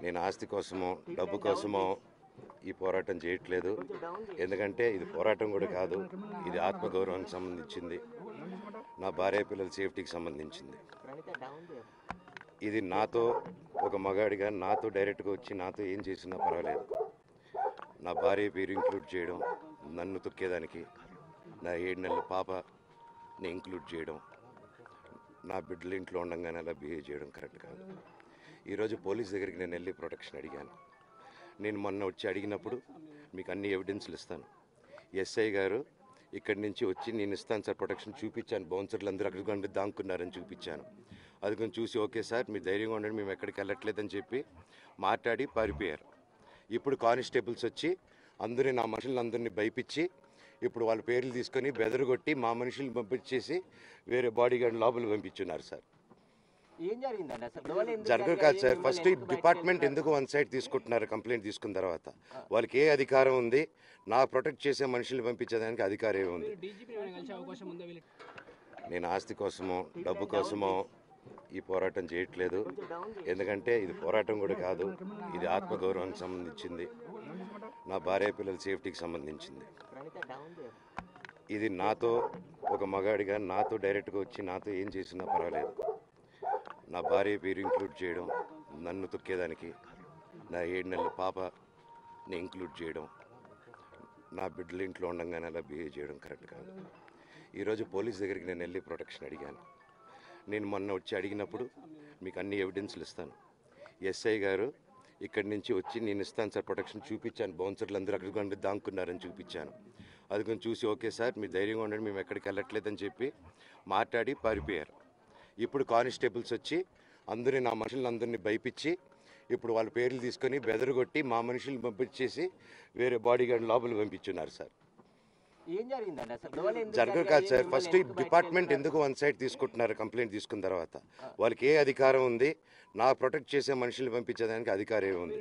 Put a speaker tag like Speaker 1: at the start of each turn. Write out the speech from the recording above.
Speaker 1: నేను ఆస్తి కోసమో డబ్బు కోసమో ఈ పోరాటం చేయట్లేదు. ఎందుకంటే ఇది పోరాటం కూడా కాదు, ఇది ఆత్మగౌరవానికి సంబంధించింది, నా భార్య పిల్లల సేఫ్టీకి సంబంధించింది. ఇది నాతో ఒక మగాడిగా నాతో డైరెక్ట్గా వచ్చి నాతో ఏం చేసినా పర్వాలేదు. నా భార్య పేరు ఇంక్లూడ్ చేయడం, నన్ను తొక్కేదానికి, నా 7 నెలల పాపని ఇంక్లూడ్ చేయడం, నా బిడ్డలు ఇంట్లో ఉండగానే అలా బిహేవ్ చేయడం కరెక్ట్ కాదు. ఈరోజు పోలీస్ దగ్గరికి నేను వెళ్ళి ప్రొటెక్షన్ అడిగాను. నేను మొన్న వచ్చి అడిగినప్పుడు మీకు అన్ని ఎవిడెన్స్లు ఇస్తాను, ఎస్ఐ గారు ఇక్కడి నుంచి వచ్చి నేను ఇస్తాను సార్ ప్రొటెక్షన్ చూపించాను, బౌన్సర్లు అందరూ అక్కడ దాక్కున్నారని చూపించాను. అది కొంచెం చూసి ఓకే సార్ మీరు ధైర్యంగా ఉండండి మేము ఎక్కడికి వెళ్ళట్లేదని చెప్పి మాట్లాడి పారిపోయారు. ఇప్పుడు కానిస్టేబుల్స్ వచ్చి అందరినీ నా మనుషులందరినీ భయపించి ఇప్పుడు వాళ్ళ పేర్లు తీసుకొని బెదరగొట్టి మా మనుషుల్ని పంపించేసి వేరే బాడీ గార్డ్ లోపల పంపించున్నారు సార్. జరగదు కాదు సార్. ఫస్ట్ డిపార్ట్మెంట్ ఎందుకు వన్ సైడ్ తీసుకుంటున్నారు? కంప్లైంట్ తీసుకున్న తర్వాత వాళ్ళకి ఏ అధికారం ఉంది? నా ప్రొటెక్ట్ చేసే మనుషుల్ని పంపించేదానికి అధికారం ఏముంది? నేను ఆస్తి కోసమో డబ్బు కోసమో ఈ పోరాటం చేయట్లేదు. ఎందుకంటే ఇది పోరాటం కూడా కాదు, ఇది ఆత్మగౌరవానికి సంబంధించింది, నా భార్య పిల్లల సేఫ్టీకి సంబంధించింది. ఇది నాతో ఒక మగాడిగా నాతో డైరెక్ట్గా వచ్చి నాతో ఏం చేసినా పర్వాలేదు. నా భార్య పేరు ఇంక్లూడ్ చేయడం, నన్ను తొక్కేదానికి, నా 7 నెలల పాపని ఇంక్లూడ్ చేయడం, నా బిడ్డలు ఇంట్లో ఉండగానే అలా బిహేవ్ చేయడం కరెక్ట్ కాదు. ఈరోజు పోలీస్ దగ్గరికి నేను వెళ్ళి ప్రొటెక్షన్ అడిగాను. నేను మొన్న వచ్చి అడిగినప్పుడు మీకు అన్ని ఎవిడెన్స్లు ఇస్తాను, ఎస్ఐ గారు ఇక్కడి నుంచి వచ్చి నేను ఇస్తాను సార్ ప్రొటెక్షన్ చూపించాను, బౌన్సర్లు అందరూ అక్కడ దాక్కున్నారని చూపించాను. అది కొంచెం చూసి ఓకే సార్ మీరు ధైర్యంగా ఉండండి మేము ఎక్కడికి వెళ్ళట్లేదని చెప్పి మాట్లాడి పారిపోయారు. ఇప్పుడు కానిస్టేబుల్స్ వచ్చి అందరినీ నా మనుషులందరినీ భయపించి ఇప్పుడు వాళ్ళ పేర్లు తీసుకొని బెదరగొట్టి మా మనుషుల్ని పంపించేసి వేరే బాడీ గార్డ్ లోపల పంపించున్నారు సార్. జరగదు కాదు సార్. ఫస్ట్ డిపార్ట్మెంట్ ఎందుకు వన్ సైడ్ తీసుకుంటున్నారు? కంప్లైంట్ తీసుకున్న తర్వాత వాళ్ళకి ఏ అధికారం ఉంది? నా ప్రొటెక్ట్ చేసే మనుషుల్ని పంపించేదానికి అధికారం ఏముంది?